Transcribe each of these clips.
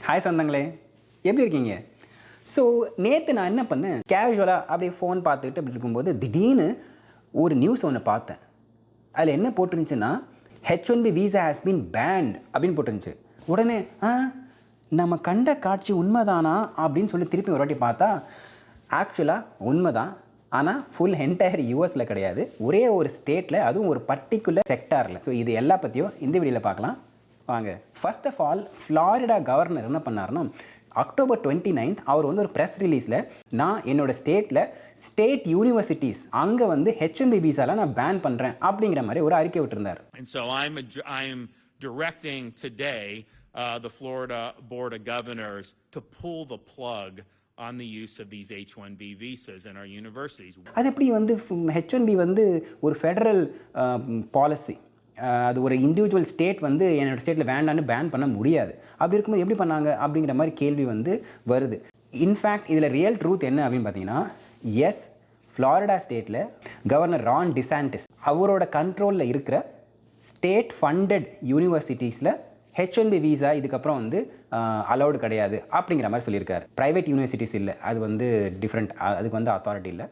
Hi சொந்தங்களே, எப்படி இருக்கீங்க? ஸோ நேற்று நான் என்ன பண்ணேன், கேஷுவலாக அப்படியே ஃபோன் பார்த்துக்கிட்டு அப்படி இருக்கும்போது திடீர்னு ஒரு நியூஸ் ஒன்று பார்த்தேன். அதில் என்ன போட்டிருந்துச்சுன்னா, H1B visa has been banned அப்படின்னு போட்டிருந்துச்சு. உடனே நம்ம கண்ட காட்சி உண்மைதானா அப்படின்னு சொல்லி திருப்பி ஒரு வாட்டி பார்த்தா, ஆக்சுவலாக உண்மைதான். ஆனால் ஃபுல் என்டையர் யூஎஸில் கிடையாது, ஒரே ஒரு ஸ்டேட்டில், அதுவும் ஒரு பர்டிகுலர் செக்டாரில். ஸோ இது எல்லா பற்றியும் இந்த வீடியோவில் பார்க்கலாம் வாங்க. First of all, Florida governor என்ன பண்ணாருன்னா, October 29th அவர் வந்து ஒரு ப்ரெஸ் ரிலீஸில் நான் என்னோட ஸ்டேட் யூனிவர்சிட்டிஸ் அங்கே வந்து H1B விசாலாம் நான் பேன் பண்ணுறேன் அப்படிங்கிற மாதிரி ஒரு அறிக்கை விட்டுருந்தார். And so I'm directing today the Florida Board of Governors to pull the plug on the use of these H1B visas in our universities. அது எப்படி வந்து H1B வந்து ஒரு ஃபெடரல் பாலிசி, அது ஒரு இண்டிவிஜுவல் ஸ்டேட் வந்து என்னோடய ஸ்டேட்டில் வேண்டான்னு பேன் பண்ண முடியாது. அப்படி இருக்கும்போது எப்படி பண்ணாங்க அப்படிங்கிற மாதிரி கேள்வி வந்து வருது. இன்ஃபேக்ட் இதில் ரியல் ட்ரூத் என்ன அப்படின்னு பார்த்தீங்கன்னா, எஸ், ஃப்ளாரிடா ஸ்டேட்டில் கவர்னர் ரான் டிசான்டிஸ் அவரோட கண்ட்ரோலில் இருக்கிற ஸ்டேட் ஃபண்டட் யூனிவர்சிட்டிஸில் H1B விசா இதுக்கப்புறம் வந்து அலௌடு கிடையாது அப்படிங்கிற மாதிரி சொல்லியிருக்காரு. ப்ரைவேட் யூனிவர்சிட்டிஸ் இல்லை, அது வந்து டிஃப்ரெண்ட், அதுக்கு வந்து அத்தாரிட்டி இல்லை.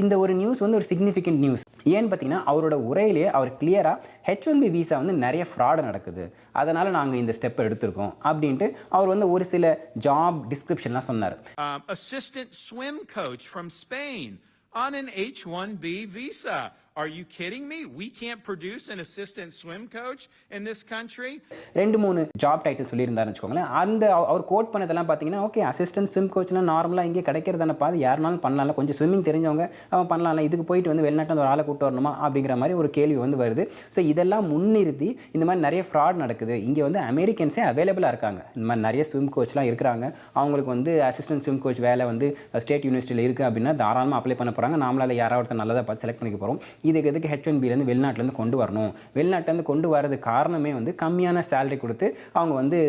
இந்த ஒரு நியூஸ் வந்து ஒரு சிக்னிஃபிகண்ட் நியூஸ். ஏன்னு பார்த்தீங்கன்னா, அவரோட உரையிலே அவர் கிளியராக H1B விசா வந்து நிறைய ஃப்ராடு நடக்குது, அதனால் நாங்கள் இந்த ஸ்டெப்பை எடுத்திருக்கோம் அப்படின்ட்டு அவர் வந்து ஒரு சில ஜாப் டிஸ்கிரிப்ஷன்லாம் சொன்னார். Assistant swim coach from Spain on an H1B visa. Are you kidding me? We can't produce an assistant swim coach in this country. 2-3 job title சொல்லியிருந்தாருன்னு வச்சுக்கோங்களேன். அந்த அவர் கோட் பண்ணதெல்லாம் பார்த்தீங்கன்னா, ஓகே, அசிஸ்டன்ட் ஸ்விம் கோச்னால் நார்மலாக இங்கே கிடைக்கிறதான பாது யாருனாலும் பண்ணலாம்ல, கொஞ்சம் ஸ்விம்மிங் தெரிஞ்சவங்க அவன் பண்ணலாம்ல, இதுக்கு போயிட்டு வந்து வெளிநாட்டில் ஒரு ஆளை கூப்பிட்டு வரணுமா அப்படிங்கிற மாதிரி ஒரு கேள்வி வந்து வருது. ஸோ இதெல்லாம் முன்னிறுத்தி இந்த மாதிரி நிறைய ஃப்ராட் நடக்குது. இங்கே வந்து அமெரிக்கன்ஸே அவைலபிளாக இருக்காங்க, இந்த மாதிரி நிறைய ஸ்விம் கோச்லாம் இருக்கிறாங்க. அவங்களுக்கு வந்து அசிஸ்டன்ட் ஸ்விம் கோச் வேலை வந்து ஸ்டேட் யூனிவர்சிட்டியில் இருக்குது அப்படின்னா தாராளமாக அப்ளை பண்ண போகிறாங்க. நாமளால் அதை யாராவது நல்லதாக பார்த்து செலக்ட் பண்ணிக்க போகிறோம். இதுக்கு எதுக்கு H1Bலேருந்து வெளிநாட்டிலேருந்து கொண்டு வரணும்? வெளிநாட்டிலேருந்து கொண்டு வரது காரணமே வந்து கம்மியான சேலரி கொடுத்து அவங்க வந்து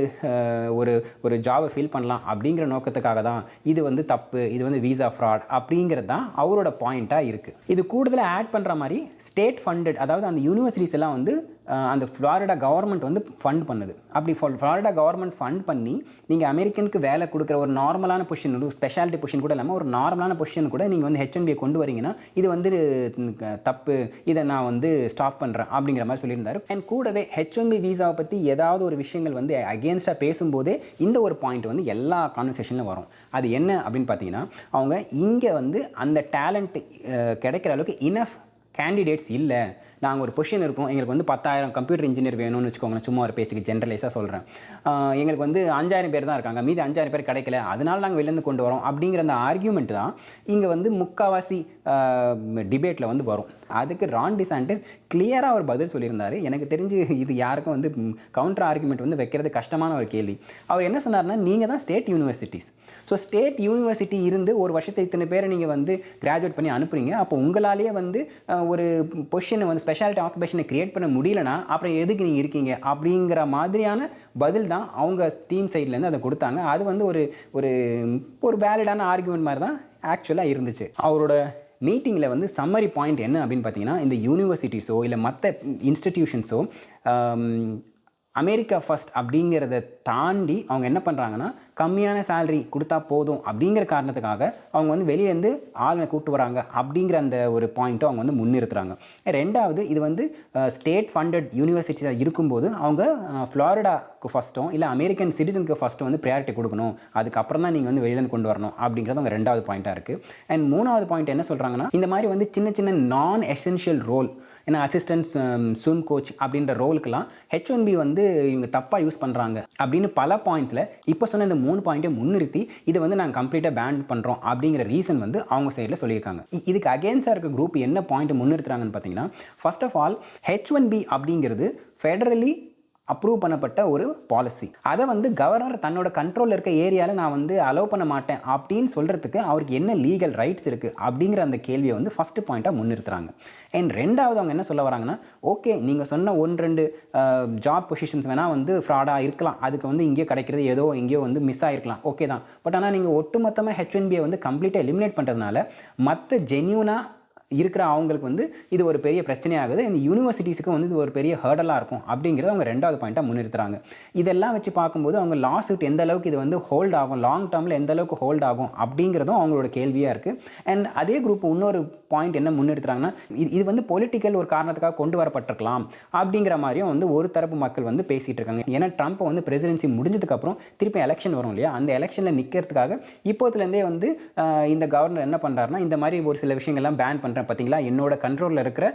ஒரு ஜாபை ஃபில் பண்ணலாம் அப்படிங்கிற நோக்கத்துக்காக தான். இது வந்து தப்பு, இது வந்து விசா ஃப்ராட் அப்படிங்கிறது தான் அவரோட பாயிண்ட்டாக இருக்குது. இது கூடுதலாக ஆட் பண்ணுற மாதிரி ஸ்டேட் ஃபண்டட், அதாவது அந்த யூனிவர்சிட்டிஸ் எல்லாம் வந்து அந்த ஃப்ளாரிடா கவர்மெண்ட் வந்து ஃபண்ட் பண்ணுது. அப்படி ஃப்ளாரிடா கவர்மெண்ட் ஃபண்ட் பண்ணி நீங்கள் அமெரிக்கனுக்கு வேலை கொடுக்குற ஒரு நார்மலான பொசிஷன், ஒரு ஸ்பெஷாலிட்டி பொசிஷன் கூட இல்லாமல் ஒரு நார்மலான பொசிஷன் கூட நீங்கள் வந்து H1B கொண்டு வரீங்கன்னா இது வந்து தப்பு, இதை நான் வந்து ஸ்டாப் பண்ணுறேன் அப்படிங்கிற மாதிரி சொல்லியிருந்தாரு. அண்ட் கூடவே H1B விசாவை பற்றி ஏதாவது ஒரு விஷயங்கள் வந்து அகேன்ஸ்டாக பேசும்போதே இந்த ஒரு பாயிண்ட் வந்து எல்லா கான்வர்சேஷன்லையும் வரும். அது என்ன அப்படின்னு பார்த்தீங்கன்னா, அவங்க இங்கே வந்து அந்த டேலண்ட் கிடைக்கிற அளவுக்கு இனஃப் கேண்டிடேட்ஸ் இல்லை. நாங்கள் ஒரு பொசிஷன் இருக்கோம், எங்களுக்கு வந்து 10,000 கம்ப்யூட்டர் இன்ஜினியர் வேணும்னு வச்சுக்கோங்களேன், சும்மா ஒரு பேச்சுக்கு ஜென்ரலைஸாக சொல்கிறேன். எங்களுக்கு வந்து 5,000 பேர் தான் இருக்காங்க, மீதி 5,000 பேர் கிடைக்கல, அதனால நாங்கள் வெளிலேருந்து கொண்டு வரோம் அப்படிங்கிற அந்த ஆர்கியூமெண்ட் தான் இங்கே வந்து முக்கால்வாசி டிபேட்டில் வந்து வரும். அதுக்கு ரான் டிசான்டிஸ் கிளியராக ஒரு பதில் சொல்லியிருந்தார். எனக்கு தெரிஞ்சு இது யாருக்கும் வந்து கவுண்டர் ஆர்குமெண்ட் வந்து வைக்கிறது கஷ்டமான ஒரு கேள்வி. அவர் என்ன சொன்னார்னா, நீங்கள் தான் state universities. So state university இருந்து ஒரு வருஷத்தை இத்தனை பேரை நீங்கள் வந்து கிராஜுவேட் பண்ணி அனுப்புறீங்க. அப்போ உங்களாலேயே வந்து ஒரு பொசிஷனை வந்து ஸ்பெஷாலிட்டி ஆக்குபேஷனை கிரியேட் பண்ண முடியலனா அப்புறம் எதுக்கு நீங்கள் இருக்கீங்க அப்படிங்கிற மாதிரியான பதில் தான் அவங்க டீம் சைட்லேருந்து அதை கொடுத்தாங்க. அது வந்து ஒரு வேலிடான ஆர்குமெண்ட் மாதிரி தான் ஆக்சுவலாக இருந்துச்சு. அவரோட மீட்டிங்கில் வந்து சம்மரி பாயிண்ட் என்ன அப்படின்னு பார்த்தீங்கன்னா, இந்த யூனிவர்சிட்டிஸோ இல்லை மற்ற இன்ஸ்டிடியூஷன்ஸோ அமெரிக்கா ஃபர்ஸ்ட் அப்படிங்கிறத தாண்டி அவங்க என்ன பண்ணுறாங்கன்னா, கம்மியான சேலரி கொடுத்தா போதும் அப்படிங்கிற காரணத்துக்காக அவங்க வந்து வெளியிலேருந்து ஆளுங்களை கூப்பிட்டு வராங்க அப்படிங்கிற அந்த ஒரு பாயிண்ட்டும் அவங்க வந்து முன்னிறுத்துறாங்க. ரெண்டாவது, இது வந்து ஸ்டேட் ஃபண்டட் யூனிவர்சிட்டிஸாக இருக்கும்போது அவங்க ஃப்ளாரிடாவுக்கு ஃபஸ்ட்டும் இல்லை அமெரிக்கன் சிட்டிசனுக்கு ஃபஸ்ட்டும் வந்து ப்ரையாரிட்டி கொடுக்கணும், அதுக்கப்புறம் தான் நீங்கள் வந்து வெளியிலேருந்து கொண்டு வரணும் அப்படிங்கிறது அவங்க ரெண்டாவது பாயிண்ட்டாக இருக்குது. அண்ட் மூணாவது பாயிண்ட் என்ன சொல்கிறாங்கன்னா, இந்த மாதிரி வந்து சின்ன சின்ன நான் எசென்ஷியல் ரோல், ஏன்னா அசிஸ்டன்ட் ஸ்விம் கோச் அப்படின்ற ரோலுக்கெல்லாம் H1B வந்து இவங்க தப்பாக யூஸ் பண்ணுறாங்க அப்படின்னு பல பாயிண்ட்ஸில் இப்போ சொன்ன இந்த 3 பாயிண்ட்டை முன்னிறுத்தி இதை வந்து நாங்கள் கம்ப்ளீட்டாக பேன் பண்ணுறோம் அப்படிங்கிற ரீசன் வந்து அவங்க சைடில் சொல்லியிருக்காங்க. இதுக்கு அகேன்ஸ்டாக இருக்க குரூப் என்ன பாயிண்ட்டை முன்னிறுத்துறாங்கன்னு பார்த்தீங்கன்னா, ஃபர்ஸ்ட் ஆஃப் ஆல் H1B அப்படிங்கிறது ஃபெடரலி அப்ரூவ் பண்ணப்பட்ட ஒரு பாலிசி. அதை வந்து கவர்னர் தன்னோட கண்ட்ரோலில் இருக்க ஏரியாவில் நான் வந்து அலோவ் பண்ண மாட்டேன் அப்படின்னு சொல்கிறதுக்கு அவருக்கு என்ன லீகல் ரைட்ஸ் இருக்குது அப்படிங்கிற அந்த கேள்வியை வந்து ஃபஸ்ட்டு பாயிண்ட்டாக முன்னிறுத்துறாங்க. அண்ட் ரெண்டாவது அவங்க என்ன சொல்ல வராங்கன்னா, ஓகே, நீங்கள் சொன்ன 1-2 ஜாப் பொசிஷன்ஸ் வேணால் வந்து ஃப்ராடாக இருக்கலாம், அதுக்கு வந்து இங்கேயோ கிடைக்கிறது ஏதோ எங்கேயோ வந்து மிஸ் ஆகிருக்கலாம், ஓகே தான். பட் ஆனால் நீங்கள் ஒட்டுமொத்தமாக H1B வந்து கம்ப்ளீட்டாக எலிமினேட் பண்ணுறதுனால மற்ற ஜென்யூனாக இருக்கிற அவங்களுக்கு வந்து இது ஒரு பெரிய பிரச்சனையாகுது, இந்த யூனிவர்சிட்டிஸுக்கு வந்து இது ஒரு பெரிய ஹர்டலாக இருக்கும் அப்படிங்கிறத அவங்க ரெண்டாவது பாயிண்ட்டாக முன்னிறுத்துறாங்க. இதெல்லாம் வச்சு பார்க்கும்போது அவங்க லா சூட் எந்த அளவுக்கு இது வந்து ஹோல்ட் ஆகும், லாங் டேர்மில் எந்த அளவுக்கு ஹோல்ட் ஆகும் அப்படிங்கிறதும் அவங்களோட கேள்வியாக இருக்குது. அண்ட் அதே குரூப் இன்னொரு பாயிண்ட் என்ன முன்னிறுத்துறாங்கன்னா, இது வந்து பொலிட்டிக்கல் ஒரு காரணத்துக்காக கொண்டு வரப்பட்டிருக்கலாம் அப்படிங்கிற மாதிரியும் வந்து ஒரு தரப்பு மக்கள் வந்து பேசிகிட்டு இருக்காங்க. ஏன்னா ட்ரம்ப் வந்து பிரசிடென்சி முடிஞ்சதுக்கப்புறம் திருப்பி எலெக்ஷன் வரும் இல்லையா, அந்த எலெக்ஷனில் நிற்கிறதுக்காக இப்போத்துலேருந்தே வந்து இந்த கவர்னர் என்ன பண்ணுறாருன்னா, இந்த மாதிரி ஒரு சில விஷயங்கள்லாம் பேன் பண்ணுறேன் பார்த்தீங்களா, என்னோட கண்ட்ரோலில் இருக்கிற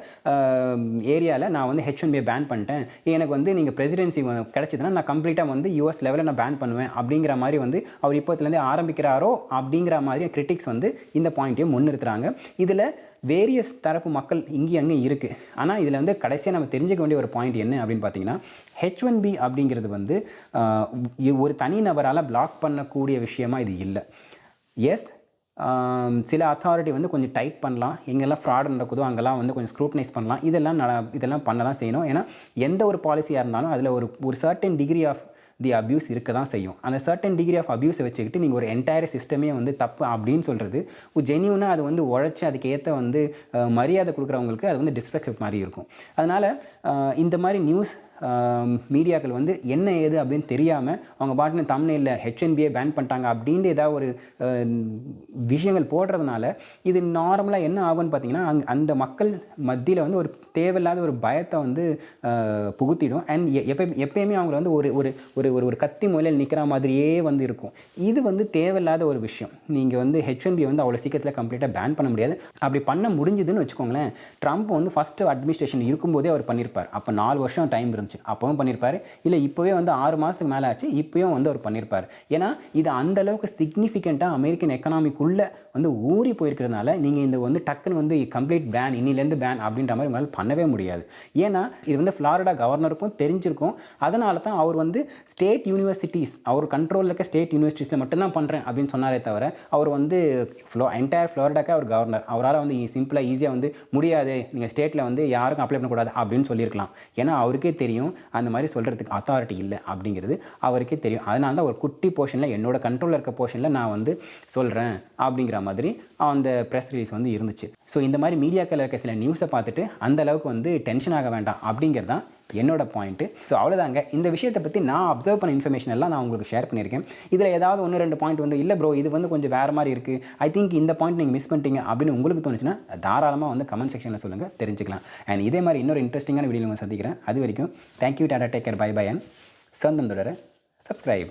ஏரியாவில் நான் வந்து H1B பேன் பண்ணிட்டேன், எனக்கு வந்து நீங்கள் பிரசிடென்சி கிடச்சிதுன்னா நான் கம்ப்ளீட்டாக வந்து US லெவலில் நான் பேன் பண்ணுவேன் அப்படிங்கிற மாதிரி வந்து அவர் இப்போத்துலேருந்தே ஆரம்பிக்கிறாரோ அப்படிங்கிற மாதிரி கிரிட்டிக்ஸ் வந்து இந்த பாயிண்ட்டையும் முன்னிறுத்துறாங்க. இதில் வேரியஸ் தரப்பு மக்கள் இங்கேயும் அங்கே இருக்குது. ஆனால் இதில் வந்து கடைசியாக நம்ம தெரிஞ்சுக்க வேண்டிய ஒரு பாயிண்ட் என்ன அப்படின்னு பார்த்தீங்கன்னா, H1B அப்படிங்கிறது வந்து ஒரு தனி நபரால் பிளாக் பண்ணக்கூடிய விஷயமா இது இல்லை. எஸ், சில அத்தாரிட்டி வந்து கொஞ்சம் டைட் பண்ணலாம், எங்கெல்லாம் ஃப்ராட் நடக்குதோ அங்கெல்லாம் வந்து கொஞ்சம் ஸ்க்ரூட்டனைஸ் பண்ணலாம், இதெல்லாம் பண்ண தான் செய்யணும். ஏன்னா எந்த ஒரு பாலிசியாக இருந்தாலும் அதில் ஒரு certain degree of the abuse இருக்க தான் செய்யும். அந்த சர்டன் டிகிரி ஆஃப் அப்யூஸை வச்சுக்கிட்டு நீங்கள் ஒரு என்டையர் சிஸ்டமே வந்து தப்பு அப்படின்னு சொல்கிறது ஜென்யூனாக அது வந்து உழைச்சி அதுக்கு ஏற்ற வந்து மரியாதை கொடுக்குறவங்களுக்கு அது வந்து டிஸ்ரெஸ்பெக்ட் மாதிரி இருக்கும். அதனால் இந்த மாதிரி நியூஸ் மீடியாக்கள் வந்து என்ன ஏது அப்படின்னு தெரியாமல் அவங்க பாட்டுன்னு தம்ப்நெயில்ல H1B பேன் பண்ணிட்டாங்க அப்படின்ட்டு ஏதாவது ஒரு விஷயங்கள் போடுறதுனால இது நார்மலாக என்ன ஆகும்னு பார்த்தீங்கன்னா, அந்த மக்கள் மத்தியில் வந்து ஒரு தேவையில்லாத ஒரு பயத்தை வந்து புகுத்திடும். அண்ட் எப்பயுமே அவங்கள வந்து ஒரு ஒரு ஒரு கத்தி முயலில் நிற்கிற மாதிரியே வந்து இருக்கும். இது வந்து தேவையில்லாத ஒரு விஷயம். நீங்கள் வந்து H1B வந்து அவ்வளோ சீக்கிரத்தில் கம்ப்ளீட்டாக பேன் பண்ண முடியாது. அப்படி பண்ண முடிஞ்சுதுன்னு வச்சுக்கோங்களேன், ட்ரம்ப் வந்து ஃபஸ்ட்டு அட்மினிஸ்ட்ரேஷன் இருக்கும்போதே அவர் பண்ணியிருப்பார். அப்போ 4 வருஷம் டைம் இருந்துச்சு, அப்பவும் பண்ணியிருப்பார். இல்லை இப்போவே வந்து 6 மாதத்துக்கு மேலே ஆச்சு, இப்போயும் வந்து அவர் பண்ணியிருப்பார். ஏன்னா இது அந்தளவுக்கு சிக்னிஃபிகண்ட்டாக அமெரிக்கன் எக்கனாமிக்குள்ளே வந்து ஊறி போயிருக்கிறதுனால நீங்கள் இந்த வந்து டக்குன்னு வந்து கம்ப்ளீட் பேன், இன்னிலேருந்து பேன் அப்படின்ற மாதிரி உங்களால் பண்ணவே முடியாது. ஏன்னா இது வந்து ஃப்ளாரிடா கவர்னருக்கும் தெரிஞ்சிருக்கும். அதனால தான் அவர் வந்து ஸ்டேட் யூனிவர்சிட்டிஸ், அவர் கண்ட்ரோலில் இருக்க ஸ்டேட் யூனிவர்சிட்டிஸில் மட்டும்தான் பண்ணுறேன் அப்படின்னு சொன்னாரே தவிர, அவர் வந்து என்டையர் ஃப்ளாரிடாக்கே அவர் கவர்னர், அவரால் வந்து சிம்பிளாக ஈஸியாக வந்து முடியாது, நீங்கள் ஸ்டேட்டில் வந்து யாருக்கும் அப்ளை பண்ணக்கூடாது அப்படின்னு சொல்லியிருக்கலாம். ஏன்னா அவருக்கே தெரியும் அந்த மாதிரி சொல்கிறதுக்கு அத்தாரிட்டி இல்லை அப்படிங்கிறது அவருக்கே தெரியும். அதனால தான் ஒரு குட்டி போர்ஷனில் என்னோட கண்ட்ரோலில் இருக்க போர்ஷனில் நான் வந்து சொல்கிறேன் அப்படிங்கிற மாதிரி அந்த ப்ரெஸ் ரிலீஸ் வந்து இருந்துச்சு. ஸோ இந்த மாதிரி மீடியாக்கள் இருக்க சில நியூஸை பார்த்துட்டு அந்த அளவுக்கு வந்து டென்ஷன் ஆக வேண்டாம் அப்படிங்கிறது தான் என்னோட பாயிண்ட்டு. ஸோ அவ்வளோதாங்க. இந்த விஷயத்தை பற்றி நான் அப்சர்வ் பண்ண இன்ஃபர்மேஷன் எல்லாம் நான் உங்களுக்கு ஷேர் பண்ணியிருக்கேன். இதில் ஏதாவது 1-2 பாயிண்ட் வந்து இல்லை ப்ரோ இது வந்து கொஞ்சம் வேறு மாதிரி இருக்குது, ஐ திங்க் இந்த பாயிண்ட் நீங்கள் மிஸ் பண்ணிட்டீங்க அப்படின்னு உங்களுக்கு தோணுச்சுன்னா தாராளமாக வந்து கமெண்ட் செக்ஷனில் சொல்லுங்கள், தெரிஞ்சுக்கலாம். அண்ட் இதே மாதிரி இன்னொரு இன்ட்ரெஸ்டிங்கான வீடியோ உங்களை சந்திக்கிறேன். அது வரைக்கும் thank you, tata, take care, bye bye. And சொந்தம் தொடர சப்ஸ்கிரைப்.